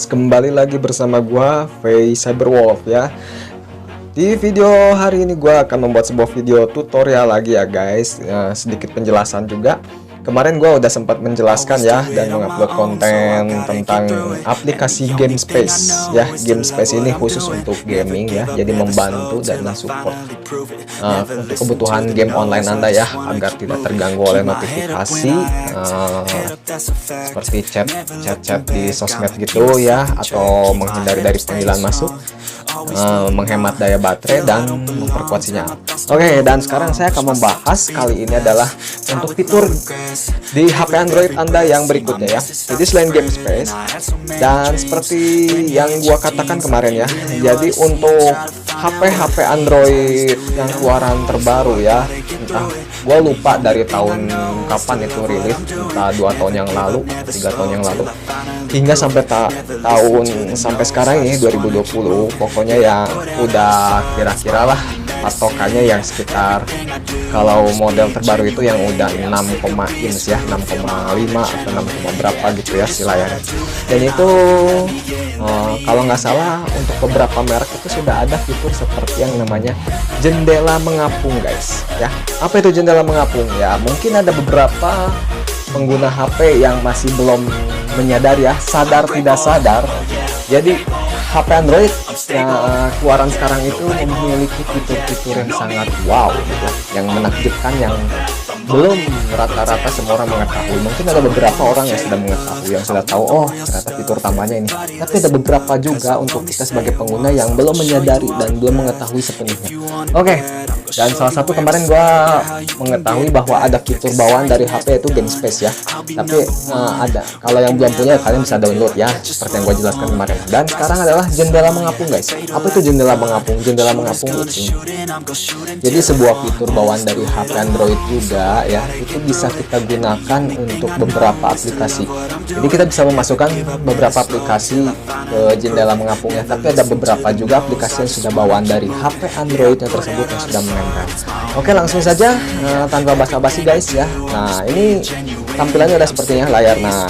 guys, kembali lagi bersama gua Faye Cyberwolf ya. Di video hari ini gua akan membuat sebuah video tutorial lagi ya guys, sedikit penjelasan juga. Kemarin gua udah sempat menjelaskan ya dan mengupload konten tentang aplikasi GameSpace ya. GameSpace ini khusus untuk gaming ya, jadi membantu dan mensupport untuk kebutuhan game online Anda ya, agar tidak terganggu oleh notifikasi seperti chat di sosmed gitu ya, atau menghindari dari panggilan masuk, menghemat daya baterai dan memperkuat sinyal. Oke, dan sekarang saya akan membahas kali ini adalah untuk fitur di HP Android Anda yang berikutnya ya. Jadi selain GameSpace, dan seperti yang gua katakan kemarin ya, jadi untuk HP Android yang keluaran terbaru ya, entah gua lupa dari tahun kapan itu rilis, entah 2 tahun yang lalu, 3 tahun yang lalu, hingga sampai sampai sekarang ini 2020, pokoknya yang udah kira-kira lah patokannya yang sekitar, kalau model terbaru itu yang udah 6,inch ya, 6,5 atau 6, berapa gitu ya si layarnya. Dan itu kalau nggak salah untuk beberapa merek itu sudah ada fitur seperti yang namanya jendela mengapung guys ya. Apa itu jendela mengapung ya? Mungkin ada beberapa pengguna HP yang masih belum menyadari ya, sadar tidak sadar. Jadi HP Android yang keluaran sekarang itu memiliki fitur-fitur yang sangat wow gitu, yang menakjubkan, yang belum rata-rata semua orang mengetahui. Mungkin ada beberapa orang yang sudah mengetahui, yang sudah tahu, oh ternyata fitur tambahnya ini. Tapi ada beberapa juga untuk kita sebagai pengguna yang belum menyadari dan belum mengetahui sepenuhnya. Oke, dan salah satu kemarin gua mengetahui bahwa ada fitur bawaan dari HP itu GameSpace ya. Tapi ada, kalau yang belum punya kalian bisa download ya, seperti yang gua jelaskan kemarin. Dan sekarang adalah jendela mengapung guys. Apa itu jendela mengapung? Jendela mengapung itu jadi sebuah fitur bawaan dari HP Android juga ya, itu bisa kita gunakan untuk beberapa aplikasi. Jadi kita bisa memasukkan beberapa aplikasi ke jendela mengapungnya, tapi ada beberapa juga aplikasi yang sudah bawaan dari HP Android yang tersebut yang sudah menempel. Oke, langsung saja tanpa basa-basi guys ya. Nah, ini tampilannya udah sepertinya layar. Nah,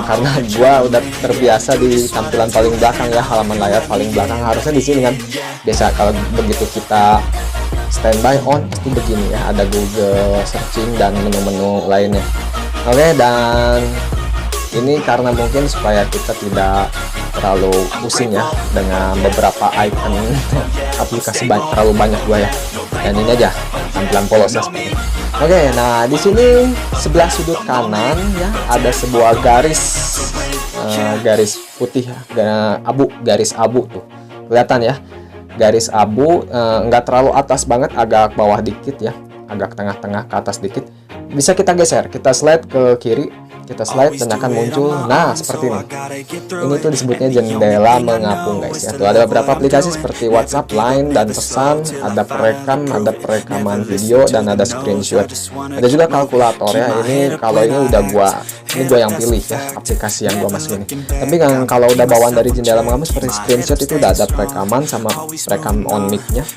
karena gua udah terbiasa di tampilan paling belakang ya, halaman layar paling belakang, harusnya di sini kan. Biasa kalau begitu kita standby on pasti begini ya, ada Google searching dan menu-menu lainnya. Oke, dan ini karena mungkin supaya kita tidak terlalu pusing ya dengan beberapa icon aplikasi terlalu banyak gua ya. Dan ini aja tampilan polosnya seperti ini. Oke, nah di sini sebelah sudut kanan ya ada sebuah garis putih ya, garis abu tuh kelihatan ya. Garis abu, nggak terlalu atas banget, agak bawah dikit ya, agak tengah-tengah ke atas dikit. Bisa kita geser, kita slide ke kiri, kita slide dan akan muncul, nah seperti ini. Ini tuh disebutnya jendela mengapung guys ya. Tuh ada beberapa aplikasi seperti WhatsApp, Line, dan pesan, ada perekaman video, dan ada screenshot. Ada juga kalkulator ya. Ini kalau ini udah gua yang pilih ya, aplikasi yang gua masukin. Tapi kan kalau udah bawaan dari jendela mengapung seperti screenshot itu udah ada perekaman sama perekam on mic-nya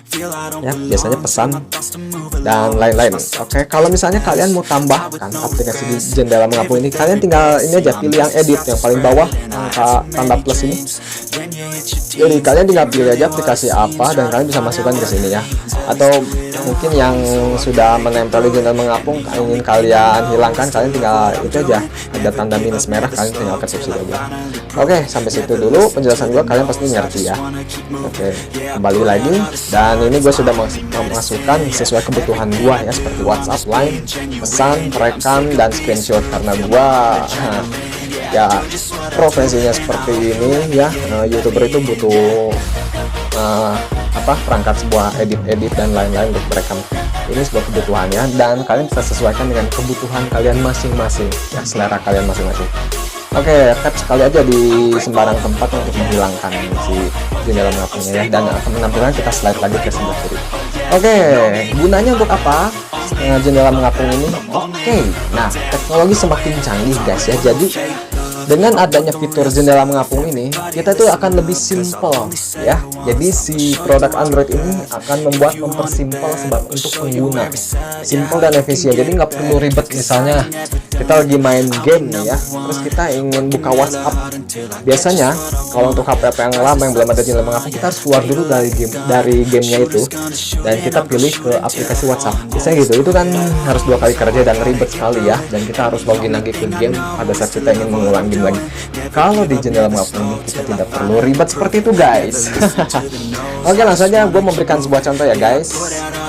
ya, biasanya pesan dan lain-lain. Oke, kalau misalnya kalian mau tambahkan aplikasi di jendela mengapung ini, kalian tinggal ini aja, pilih yang edit yang paling bawah, angka tanda plus ini. Jadi kalian tinggal pilih aja aplikasi apa dan kalian bisa masukkan ke sini ya. Atau mungkin yang sudah menempel di jendela mengapung ingin kalian hilangkan, kalian tinggal itu aja, ada tanda minus merah, kalian tinggal ketik situ aja. Oke, sampai situ dulu penjelasan gua, kalian pasti ngerti ya. Oke, kembali lagi, dan ini gue sudah memasukkan sesuai kebutuhan gua ya, seperti WhatsApp, Line, pesan, perekam, dan screenshot. Karena gua ya profesinya seperti ini ya, YouTuber itu butuh perangkat sebuah edit dan lain-lain untuk merekam. Ini sebuah kebutuhannya, dan kalian bisa sesuaikan dengan kebutuhan kalian masing-masing ya, selera kalian masing-masing. Oke, tap sekali aja di sembarang tempat untuk menghilangkan si jendela mengapungnya ya, dan akan menampilkan, kita slide lagi ke sebelah kiri. Oke, gunanya untuk apa jendela mengapung ini? Oke, nah teknologi semakin canggih guys ya. Jadi dengan adanya fitur jendela mengapung ini kita tuh akan lebih simple ya. Jadi si produk Android ini akan mempersimpel sebab untuk pengguna, simple dan efisien. Jadi nggak perlu ribet. Misalnya kita lagi main game nih ya, terus kita ingin buka WhatsApp. Biasanya kalau untuk HP yang lama yang belum ada jendela mengapung, kita harus keluar dulu dari gamenya itu dan kita pilih ke aplikasi WhatsApp. Biasanya gitu. Itu kan harus 2 kali kerja dan ribet sekali ya. Dan kita harus login lagi ke game pada saat kita ingin mengulang game lagi. Kalau di jendela mengapung ini kita tidak perlu ribet seperti itu guys. Oke, langsung aja gue memberikan sebuah contoh ya guys.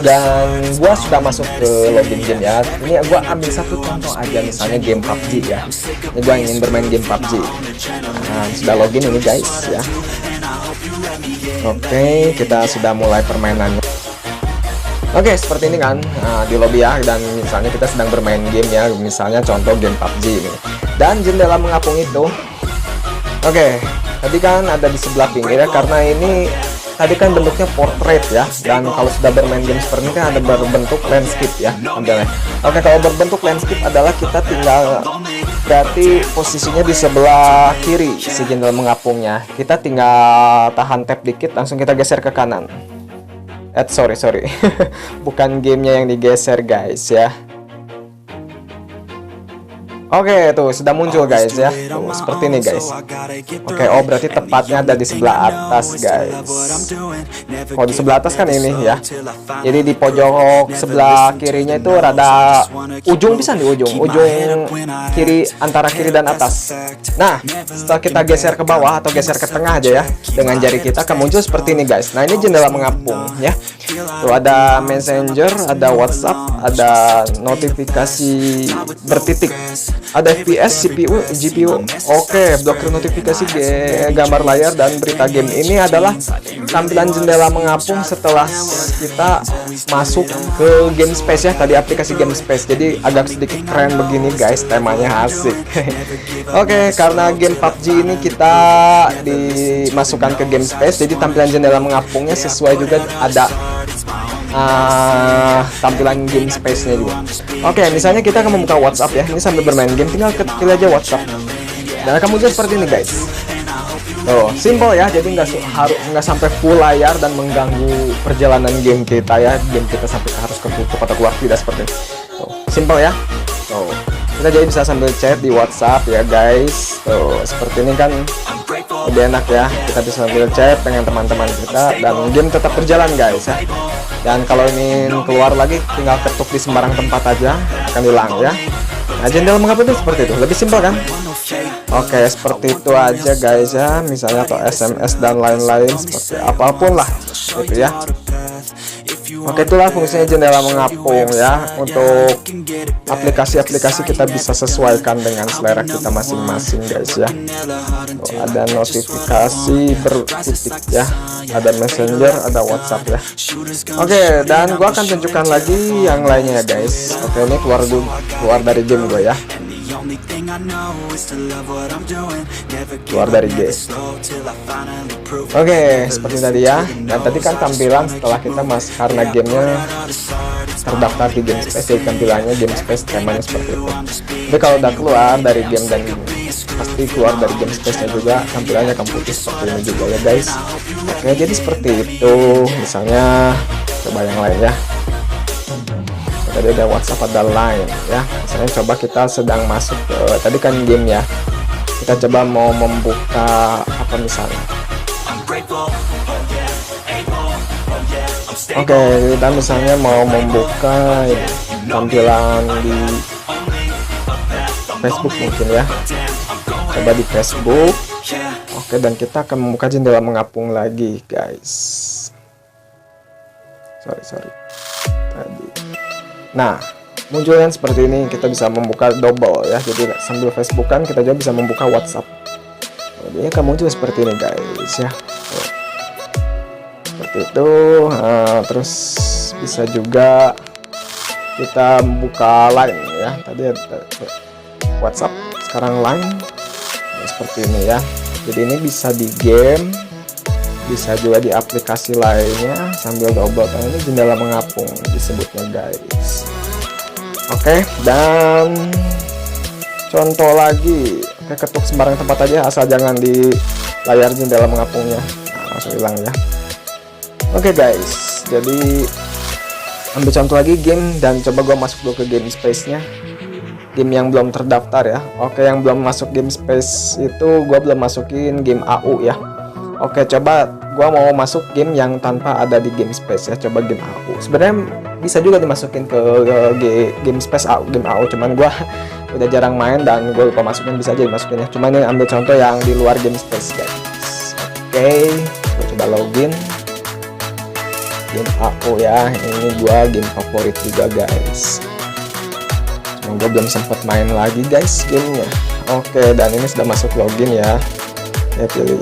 Dan gue sudah masuk ke login game ya. Ini gue ambil satu contoh aja, misalnya game PUBG ya. Ini gue ingin bermain game PUBG. Nah, sudah login ini guys ya. Oke, kita sudah mulai permainannya. Oke, seperti ini kan di lobby ya, dan misalnya kita sedang bermain game ya, misalnya contoh game PUBG ini. Dan jendela mengapung itu, oke, tadi kan ada di sebelah pinggir ya, karena ini tadi kan bentuknya portrait ya, dan kalau sudah bermain game seperti ini kan ada berbentuk landscape ya modelnya. Oke, kalau berbentuk landscape adalah kita tinggal, berarti posisinya di sebelah kiri si jendela mengapungnya. Kita tinggal tahan tab dikit, langsung kita geser ke kanan. Sorry bukan gamenya yang digeser guys ya. Oke, tuh sudah muncul guys ya. Tuh, seperti ini guys. Oke, oh berarti tepatnya ada di sebelah atas guys. Kalau di sebelah atas kan ini ya. Jadi di pojok sebelah kirinya itu rada ujung, bisa di ujung kiri, antara kiri dan atas. Nah, setelah kita geser ke bawah atau geser ke tengah aja ya, dengan jari kita akan muncul seperti ini guys. Nah, ini jendela mengapung ya. Tuh ada Messenger, ada WhatsApp, ada notifikasi bertitik, ada FPS, CPU, GPU. Oke, blokir notifikasi, gambar layar, dan berita game. Ini adalah tampilan jendela mengapung setelah kita masuk ke game space ya, tadi aplikasi game space. Jadi agak sedikit keren begini guys, temanya asik. Oke, karena game PUBG ini kita dimasukkan ke game space, jadi tampilan jendela mengapungnya sesuai juga, ada tampilan game space-nya juga. Oke, misalnya kita akan membuka WhatsApp ya. Ini sambil bermain game, tinggal ketik aja WhatsApp. Dan akan muncul seperti ini guys. Oh, simple ya. Jadi nggak sampai full layar dan mengganggu perjalanan game kita ya. Game kita sampai harus ketutup atau keluar, tidak seperti ini. Oh, simple ya. Oh, kita jadi bisa sambil chat di WhatsApp ya guys. Oh, seperti ini kan lebih enak ya. Kita bisa sambil chat dengan teman-teman kita dan game tetap berjalan guys ya. Dan kalau ingin keluar lagi, tinggal ketuk di sembarang tempat aja, akan hilang ya. Nah, jendela mengapung itu seperti itu, lebih simpel kan? Oke, seperti itu aja guys ya. Misalnya atau SMS dan lain-lain, seperti apapun lah gitu ya. Oke, itulah fungsinya jendela mengapung ya. Untuk aplikasi-aplikasi kita bisa sesuaikan dengan selera kita masing-masing guys ya. Tuh, ada notifikasi bertitik ya, ada Messenger, ada WhatsApp ya. Oke, dan gua akan tunjukkan lagi yang lainnya ya guys. Oke, ini keluar dari game gue ya. Keluar dari game. Oke, seperti tadi ya. Dan tadi kan tampilan setelah kita karena gamenya terdaftar di game space, jadi tampilannya game space, temanya seperti itu. Tapi kalau udah keluar dari game, dan pasti keluar dari game space-nya juga, tampilannya akan putih seperti ini juga ya guys. Oke, jadi seperti itu. Misalnya coba yang lain ya. Tadi ada WhatsApp, ada Line ya. Misalnya coba kita sedang masuk ke, tadi kan game ya, kita coba mau membuka apa misalnya. Oke, kita misalnya mau membuka tampilan di Facebook mungkin ya. Coba di Facebook. Oke, dan kita akan membuka jendela mengapung lagi guys. Sorry tadi. Nah, munculnya seperti ini. Kita bisa membuka double ya. Jadi sambil Facebookan kita juga bisa membuka WhatsApp. Jadi akan muncul seperti ini guys ya. Seperti itu. Nah, terus bisa juga kita buka Line ya. Tadi ada WhatsApp, sekarang Line. Nah, seperti ini ya. Jadi ini bisa di game, bisa juga di aplikasi lainnya sambil double. Nah, ini jendela mengapung disebutnya guys. Oke, dan contoh lagi. Oke, ketuk sembarang tempat aja, asal jangan di layar jendela mengapungnya. Nah, langsung hilang ya. Oke guys, jadi ambil contoh lagi game dan coba gua masuk dulu ke game space-nya. Game yang belum terdaftar ya. Oke, yang belum masuk game space itu gua belum masukin game AU ya. Oke, coba gua mau masuk game yang tanpa ada di game space ya. Coba game AU. Sebenarnya bisa juga dimasukin ke game space AU, game AU, cuman gua udah jarang main dan gue lupa masukin. Bisa aja dimasukin ya. Cuman ini ambil contoh yang di luar game space guys. Oke, gua coba login. Game AO ya, ini gua game favorit juga guys. Cuma gua belum sempat main lagi guys gamenya. Oke, dan ini sudah masuk login ya. Ya pilih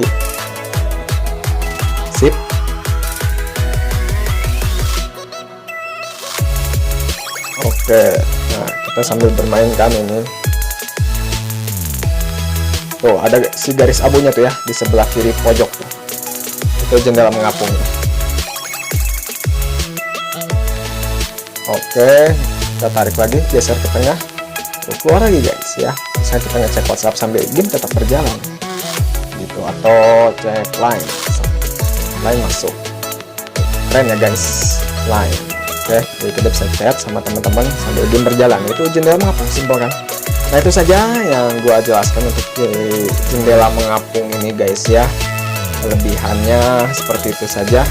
sip. Oke, nah kita sambil bermain kan ini. Tuh ada si garis abunya tuh ya di sebelah kiri pojok tuh. Itu jendela mengapung. Oke, kita tarik lagi, geser ke tengah, terus keluar lagi guys ya. Bisa kita ngecek WhatsApp sambil game tetap berjalan gitu, atau cek line masuk. Keren ya guys, line. Oke, jadi kita bisa chat sama teman-teman sambil game berjalan. Itu jendela mengapung, simpel kan? Nah itu saja yang gua jelaskan untuk jendela mengapung ini guys ya. Kelebihannya seperti itu saja.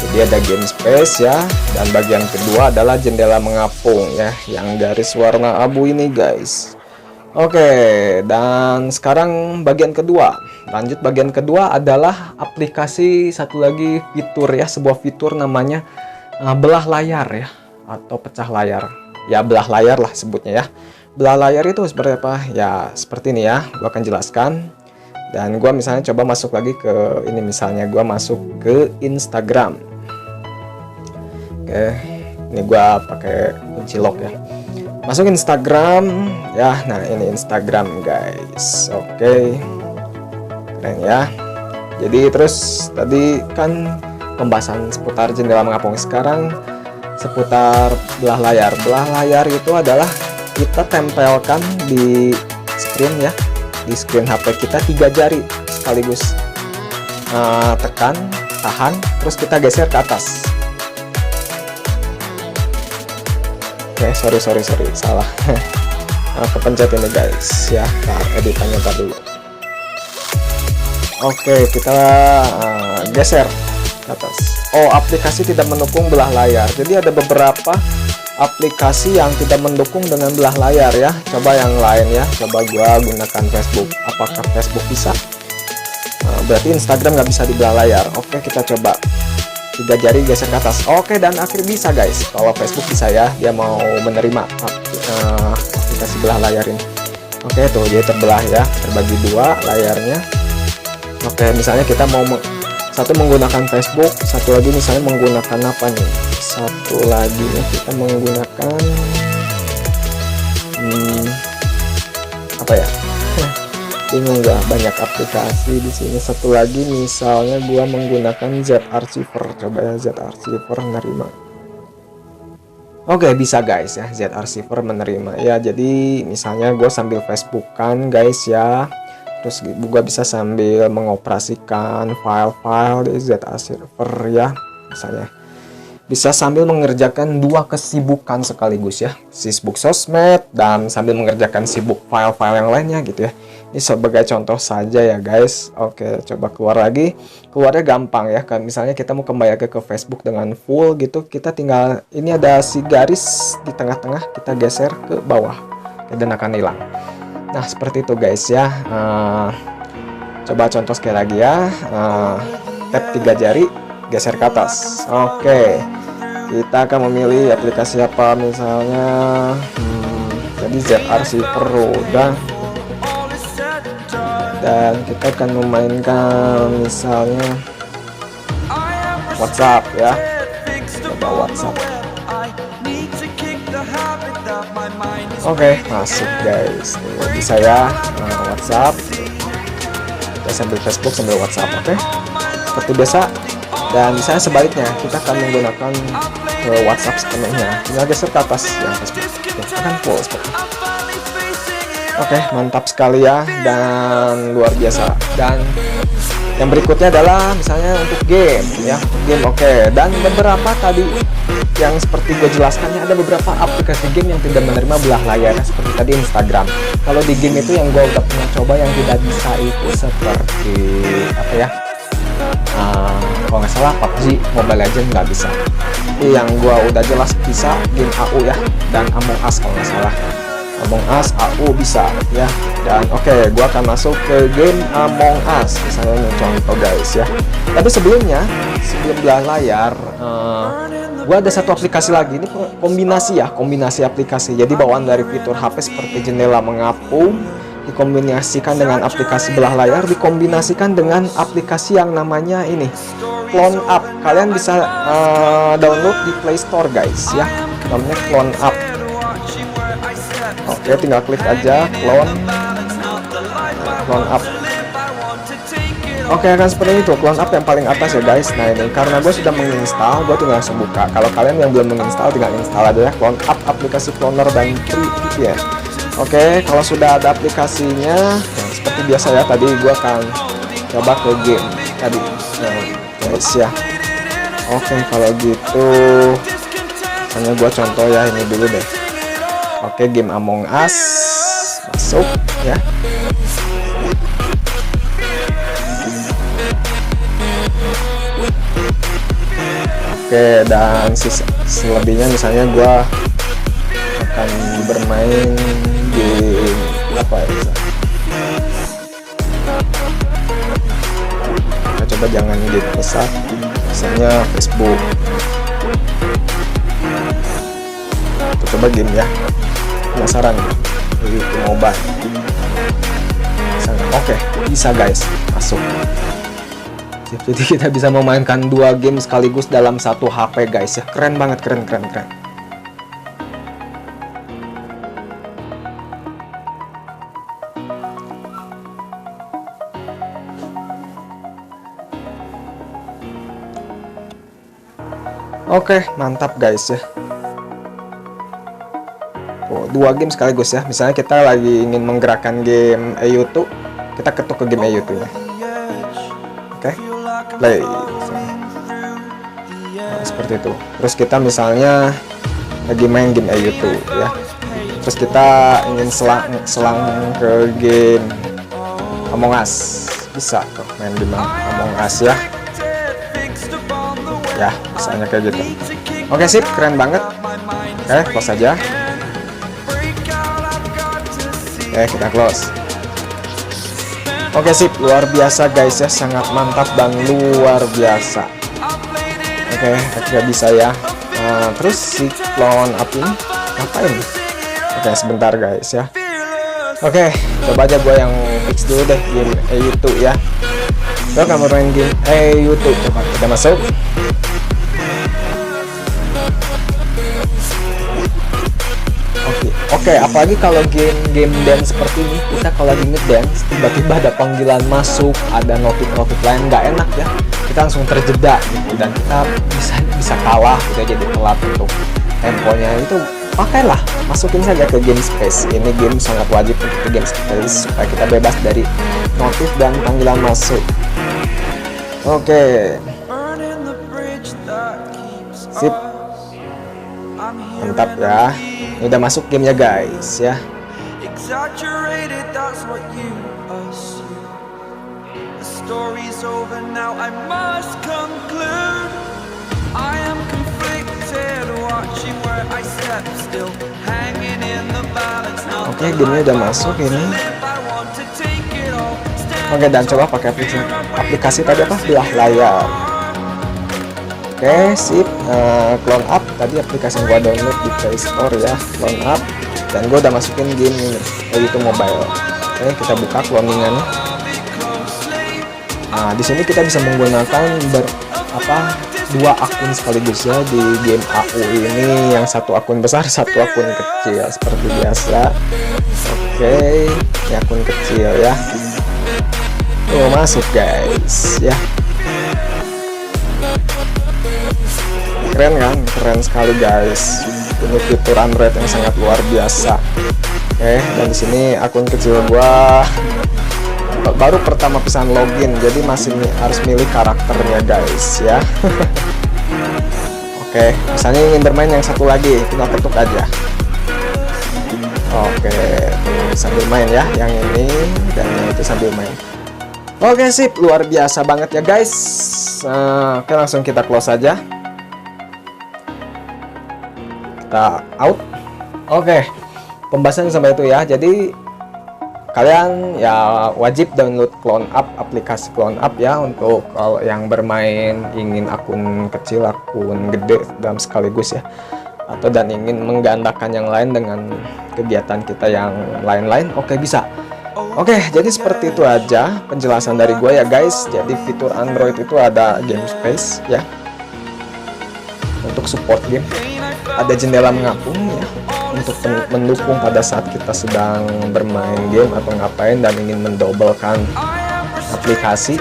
Jadi ada game space ya, dan bagian kedua adalah jendela mengapung ya, yang garis warna abu ini guys. Oke, dan sekarang bagian kedua. Lanjut bagian kedua adalah aplikasi satu lagi fitur ya, sebuah fitur namanya belah layar ya, atau pecah layar. Ya belah layar lah sebutnya ya. Belah layar itu seperti apa? Ya seperti ini ya, gua akan jelaskan. Dan gua misalnya coba masuk lagi ke ini, misalnya gua masuk ke Instagram. Oke, ini gua pakai kunci lock ya. Masuk Instagram ya. Nah ini Instagram guys. Oke, keren ya. Jadi terus tadi kan pembahasan seputar jendela mengapung, sekarang seputar belah layar. Belah layar itu adalah kita tempelkan di screen ya, di screen HP kita 3 jari sekaligus. Tekan, tahan, terus kita geser ke atas. Oke, sorry salah. Kepencet ini guys ya. Nah, editannya ntar dulu. Oke, kita geser ke atas. Oh, aplikasi tidak mendukung belah layar. Jadi ada beberapa aplikasi yang tidak mendukung dengan belah layar ya. Coba yang lain ya. Coba gua gunakan Facebook. Apakah Facebook bisa? Berarti Instagram nggak bisa di belah layar. Oke, kita coba 3 jari geser ke atas. Oke, dan akhirnya bisa guys. Kalau Facebook bisa ya, dia mau menerima aplikasi belah layar ini. Oke, tuh dia terbelah ya, terbagi 2 layarnya. Oke, misalnya kita mau satu menggunakan Facebook, satu lagi misalnya menggunakan apa nih? Satu lagi nih kita menggunakan apa ya? Bingung nggak, banyak aplikasi di sini. Satu lagi misalnya gua menggunakan Z-Archiver. Coba ya, Z-Archiver menerima. Oke, bisa guys ya, Z-Archiver menerima ya. Jadi misalnya gua sambil Facebookan guys ya, terus gua bisa sambil mengoperasikan file-file di Z-Archiver ya, misalnya bisa sambil mengerjakan 2 kesibukan sekaligus ya, sibuk sosmed dan sambil mengerjakan sibuk file-file yang lainnya gitu ya. Ini sebagai contoh saja ya guys. Oke, coba keluar lagi. Keluarnya gampang ya kan, misalnya kita mau kembali ke Facebook dengan full gitu, kita tinggal ini ada si garis di tengah-tengah, kita geser ke bawah dan akan hilang. Nah seperti itu guys ya. Coba contoh sekali lagi ya. Tap 3 jari, geser ke atas. Oke, kita akan memilih aplikasi apa misalnya. Jadi Z-Archiver udah, dan kita akan memainkan misalnya WhatsApp ya. Coba WhatsApp. Oke, masuk guys. Bisa ya, WhatsApp. Kita sambil Facebook sambil WhatsApp. Oke, seperti biasa. Dan misalnya sebaliknya, kita akan menggunakan WhatsApp sepenuhnya. Tinggal geser ke atas yang Facebook. Kita akan full seperti. Oke, mantap sekali ya, dan luar biasa. Dan yang berikutnya adalah misalnya untuk game ya, game. Oke, dan beberapa tadi yang seperti gue jelaskannya, ada beberapa aplikasi game yang tidak menerima belah layar seperti tadi Instagram. Kalau di game itu yang gue udah pernah coba yang tidak bisa itu seperti apa ya, kalau nggak salah PUBG Mobile Legends nggak bisa. Yang gue udah jelas bisa game AU ya, dan Among Us kalau nggak salah. Among Us, AU bisa ya. Dan oke, gua akan masuk ke game Among Us misalnya, contoh guys ya. Tapi sebelum belah layar, gua ada satu aplikasi lagi. Ini kombinasi aplikasi. Jadi bawaan dari fitur HP seperti jendela mengapung dikombinasikan dengan aplikasi belah layar, dikombinasikan dengan aplikasi yang namanya ini Clone Up. Kalian bisa download di Play Store guys ya, namanya Clone Up. Oke, tinggal klik aja Clone Up. Oke, akan seperti itu Clone Up yang paling atas ya guys. Nah ini karena gue sudah menginstal, gue tinggal langsung buka. Kalau kalian yang belum menginstal, tinggal install aja ya Clone Up, aplikasi cloner dan VPN. Oke, kalau sudah ada aplikasinya, ya, seperti biasa ya, tadi gue akan coba ke game tadi guys ya. Oke, kalau gitu hanya gue contoh ya, ini dulu deh. Oke, game Among Us masuk ya. Oke, dan selebihnya misalnya gua akan bermain game apa ya, kita coba jangan game besar, misalnya Facebook. Kita coba game ya, penasaran itu mobile misalnya. Oke, bisa guys, masuk. Jadi kita bisa memainkan 2 game sekaligus dalam satu HP guys ya. Keren banget, keren. Oke, mantap guys ya. 2 game sekaligus ya. Misalnya kita lagi ingin menggerakkan game YouTube, kita ketuk ke game YouTube ya. Oke, play. Nah, seperti itu. Terus kita misalnya lagi main game YouTube ya. Terus kita ingin selang ke game Among Us, bisa tuh main game Among Us ya. Ya, misalnya kayak gitu. Oke, sip, keren banget. Oke, close aja. Oke, kita close. Oke, sip, luar biasa guys ya, sangat mantap dan luar biasa. Oke, akhirnya bisa ya. Nah, terus si Clone Up ini ngapain? Oke, sebentar guys ya. Oke, coba aja gue yang fix dulu deh game YouTube ya. Gue akan bermain game YouTube. Coba kita masuk. Oke, apalagi kalau game dance seperti ini, kita kalau lagi ngedance tiba-tiba ada panggilan masuk, ada notif lain, nggak enak ya. Kita langsung terjeda gitu, dan kita bisa kalah, kita jadi telat untuk temponya. Itu pakailah, masukin saja ke game space. Ini game sangat wajib untuk ke game space supaya kita bebas dari notif dan panggilan masuk. Oke, sip, mantap ya. Ini udah masuk gamenya guys ya. Oke, gamenya udah masuk ini. Oke, dan coba pakai aplikasi tadi apa, belah layar. Oke, sip. Clone Up tadi aplikasi yang gua download di Play Store ya, Clone Up. Dan gua udah masukin game ini, yaitu mobile. Oke, kita buka cloningannya. Nah, di sini kita bisa menggunakan 2 akun sekaligus ya di game AU ini. Yang satu akun besar, satu akun kecil seperti biasa. Oke, ini akun kecil ya. Tuh, masuk guys ya. Keren kan? Keren sekali guys. Ini fitur Android yang sangat luar biasa. Dan di sini akun kecil gua baru pertama pisan login, jadi masih harus milih karakternya guys ya. Misalnya ingin bermain yang satu lagi, tinggal ketuk aja. Sambil main ya, yang ini dan yang itu sambil main. Sip, luar biasa banget ya guys. Langsung kita close aja. Kita out. Pembahasan sampai itu ya. Jadi kalian ya wajib download Clone Up, aplikasi Clone Up ya, untuk kalau yang bermain ingin akun kecil, akun gede dalam sekaligus ya, atau dan ingin menggandakan yang lain dengan kegiatan kita yang lain-lain. Bisa. Jadi seperti itu aja penjelasan dari gue ya guys. Jadi fitur Android itu ada game space ya, untuk support game, ada jendela mengapung ya, untuk mendukung pada saat kita sedang bermain game atau ngapain dan ingin mendobelkan aplikasi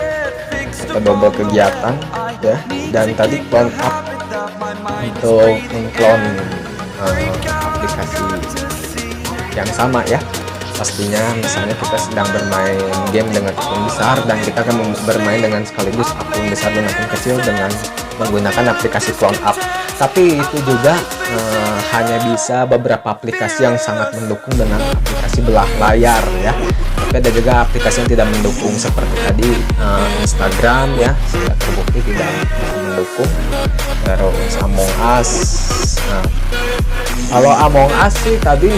atau double kegiatan ya. Dan tadi Clone Up untuk mengclone aplikasi yang sama ya. Pastinya misalnya kita sedang bermain game dengan akun besar dan kita akan bermain dengan sekaligus akun besar dan akun kecil dengan menggunakan aplikasi Clone Up. Tapi itu juga hanya bisa beberapa aplikasi yang sangat mendukung dengan aplikasi belah layar ya. Tapi ada juga aplikasi yang tidak mendukung, seperti tadi Instagram ya, sudah terbukti tidak bisa mendukung. Terus Among Us. Kalau Among Us sih tadi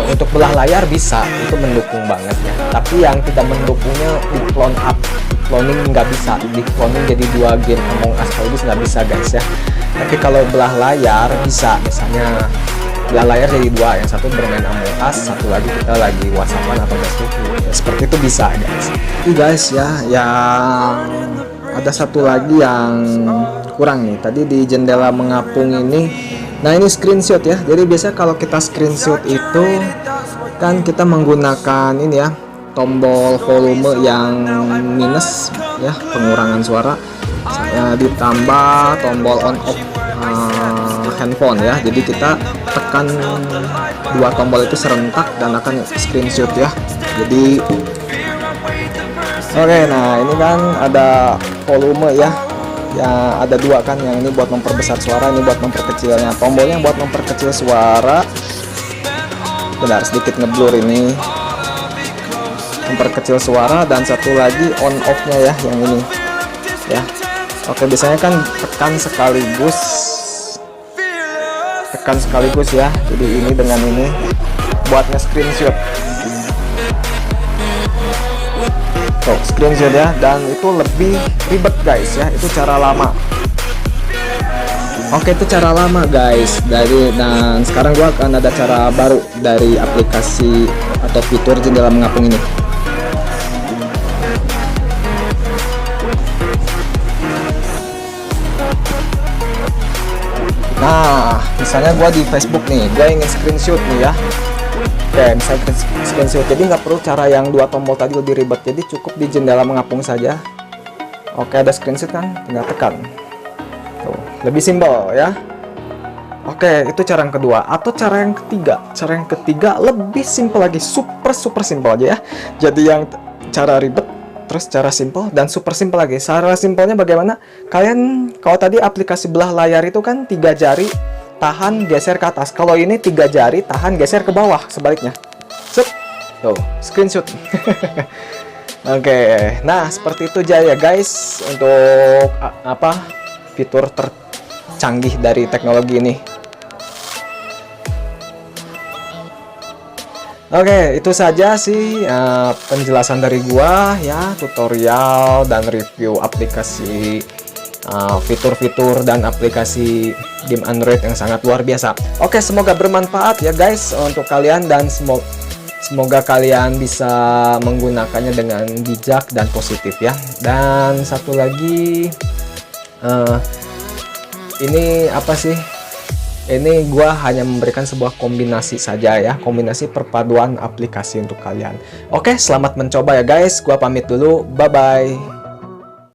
untuk belah layar bisa, itu mendukung banget ya. Tapi yang tidak mendukungnya di Clone Up, cloning nggak bisa, di cloning jadi 2 game Among Us sekaligus nggak bisa guys ya. Tapi kalau belah layar bisa, misalnya belah layar jadi 2, yang satu bermain Among Us, satu lagi kita lagi WhatsAppan atau Facebook ya, seperti itu bisa guys. Guys ya, yang ada satu lagi yang kurang nih tadi di jendela mengapung ini. Nah ini screenshot ya. Jadi biasanya kalau kita screenshot itu kan kita menggunakan ini ya, tombol volume yang minus ya, pengurangan suara, ditambah tombol on off handphone ya. Jadi kita tekan 2 tombol itu serentak dan akan screenshot ya. Jadi nah ini kan ada volume ya, ada 2 kan, yang ini buat memperbesar suara, ini buat memperkecilnya. Tombolnya buat memperkecil suara, benar sedikit ngeblur ini, memperkecil suara, dan satu lagi on off nya ya, yang ini ya. Biasanya kan tekan sekaligus ya. Jadi ini dengan ini buat nge-screenshot. Screenshot ya, dan itu lebih ribet guys ya, itu cara lama. Itu cara lama guys. Dan sekarang gua akan ada cara baru dari aplikasi atau fitur jendela mengapung ini. Nah misalnya gua di Facebook nih, gua ingin screenshot nih ya. Misalnya screenshot, jadi nggak perlu cara yang 2 tombol tadi, lebih ribet. Jadi cukup di jendela mengapung saja. Ada screenshot kan, tinggal tekan. Lebih simpel ya. Itu cara yang kedua. Atau cara yang ketiga lebih simpel lagi, super simpel aja ya. Jadi yang cara ribet, terus cara simpel, dan super simpel lagi. Cara simpelnya bagaimana? Kalian kalau tadi aplikasi belah layar itu kan 3 jari tahan geser ke atas. Kalau ini 3 jari tahan geser ke bawah, sebaliknya. Screenshot. Nah seperti itu aja ya guys untuk fitur tercanggih dari teknologi ini. Itu saja sih penjelasan dari gua ya, tutorial dan review aplikasi, fitur-fitur dan aplikasi game Android yang sangat luar biasa. Semoga bermanfaat ya guys untuk kalian, dan semoga kalian bisa menggunakannya dengan bijak dan positif ya. Dan satu lagi, ini ini gua hanya memberikan sebuah kombinasi saja ya, kombinasi perpaduan aplikasi untuk kalian. Selamat mencoba ya guys, gua pamit dulu, bye bye.